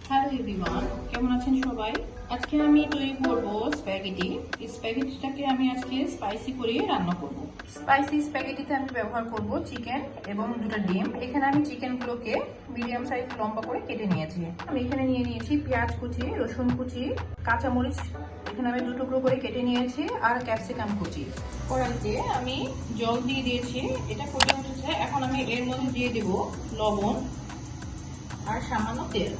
Hello everyone, কেমন আছেন সবাই? আজকে আমি তৈরি করব স্প্যাগেটি। স্প্যাগেটিটাকে আমি আজকে স্পাইসি করে রান্না করব। স্পাইসি স্প্যাগেটিতে আমি ব্যবহার করব চিকেন এবং দুটো ডিম। এখানে আমি চিকেনগুলোকে মিডিয়াম সাইজ লম্বা করে কেটে নিয়েছি। আমি এখানে নিয়ে নিয়েছি পেঁয়াজ কুচি, রসুন কুচি, কাঁচামরিচ এখানে আমি 2 টুকরো করে কেটে নিয়েছি, আর ক্যাপসিকাম কুচি। কড়াইতে আমি জল দিয়ে দিয়েছি, এটা ফুটে উঠেছে। এখন আমি এর মধ্যে দিয়ে দেব লবণ আর সামান্য তেল।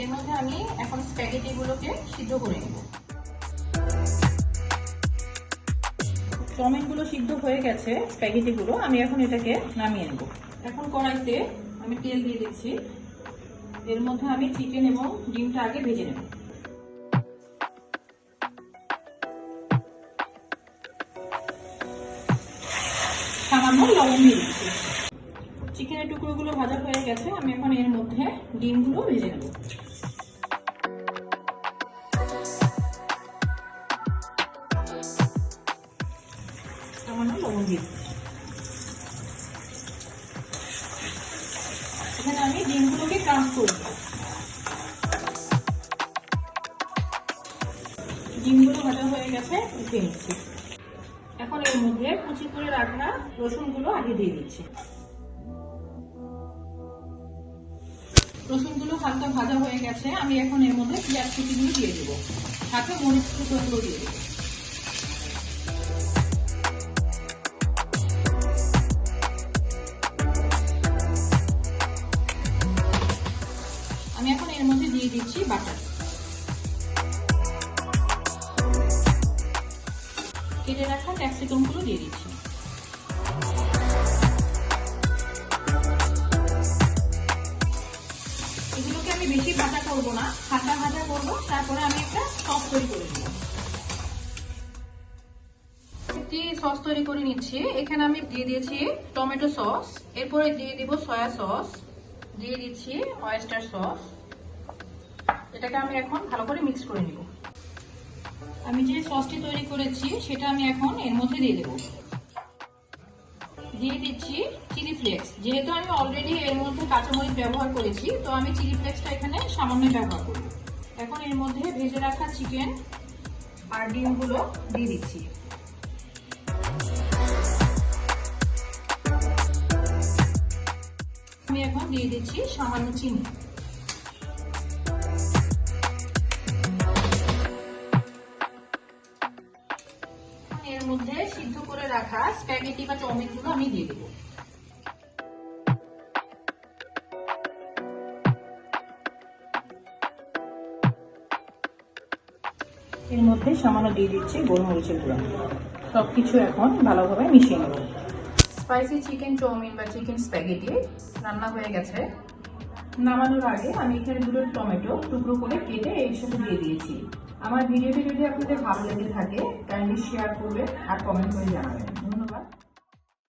এর মধ্যে আমি এখন স্প্যাগেটিগুলোকে সিদ্ধ করে নেব। চাউমিনগুলো সিদ্ধ হয়ে গেছে, স্প্যাগেটিগুলো আমি এখন এটাকে নামিয়ে নেব। এখন কড়াইতে আমি তেল দিয়ে দিচ্ছি, এর মধ্যে আমি চিকেন এবং ডিমটা আগে ভেজে নেব। সামান্য লবণ দিয়ে দিচ্ছি। চিকেনের টুকরোগুলো ভাজা হয়ে গেছে, আমি এখন এর মধ্যে ডিমগুলো ভেজে নেব। সামান্য লবণ দিয়ে দিচ্ছি। এখানে আমি ডিমগুলোকে ক্রাশ করব। ডিমগুলো ভাজা হয়ে গেছে, উঠিয়ে নিচ্ছি। এখন এর মধ্যে কুচি করে রাখা রসুনগুলো আগে দিয়ে দিচ্ছি। রসুনগুলো হালকা ভাজা হয়ে গেছে, আমি এখন এর মধ্যে পেঁয়াজ কুচিগুলো দিয়ে দেবো, সাথে মরিচ টুকরোগুলো দিয়ে দেবো। আমি এখন এর মধ্যে দিয়ে দিচ্ছি বাটার। কেটে রাখা ক্যাপসিকামগুলো দিয়ে দিচ্ছি। এগুলোকে আমি বেশি ভাজা করবো না, হালকা ভাজা করবো, তারপরে আমি একটা সস তৈরি করে দেবো। একটি সস তৈরি করে নিচ্ছি। এখানে আমি দিয়ে দিয়েছি টমেটো সস, এরপরে দিয়ে দিব সয়া সস, দিয়ে দিচ্ছি অয়েস্টার সস। এটাকে আমি এখন ভালো করে মিক্স করে নিব। আমি যে সসটি তৈরি করেছি সেটা আমি এখন এর মধ্যে দিয়ে দেব। দিয়ে দিচ্ছি চিলি ফ্লেক্স। যেহেতু আমি অলরেডি এর মধ্যে কাঁচামরিচ ব্যবহার করেছি, তো আমি চিলি ফ্লেক্সটা এখানে সামান্য ব্যবহার করব। এখন এর মধ্যে ভেজে রাখা চিকেন আর ডিমগুলো দিয়ে দিচ্ছি। আমি এখন দিয়ে দিচ্ছি সামান্য চিনি। এর মধ্যে সিদ্ধ করে রাখা স্প্যাগেটি বা চাউমিনগুলো আমি দিয়ে দেব। এর মধ্যে সামান্য দিয়ে দিচ্ছি গোলমরিচের গুঁড়া। সবকিছু এখন ভালোভাবে মিশিয়ে নেব। স্পাইসি চিকেন চাউমিন বা চিকেন স্প্যাগেটি রান্না হয়ে গেছে। নামানোর আগে আমি এখানে 2টো টমেটো টুকরো করে কেটে এর সাথে দিয়ে দিয়েছি। আমার ভিডিওটি যদি আপনাদের ভালো লেগে থাকে, কাইন্ডলি শেয়ার করবেন আর কমেন্ট করে জানাবেন। ধন্যবাদ।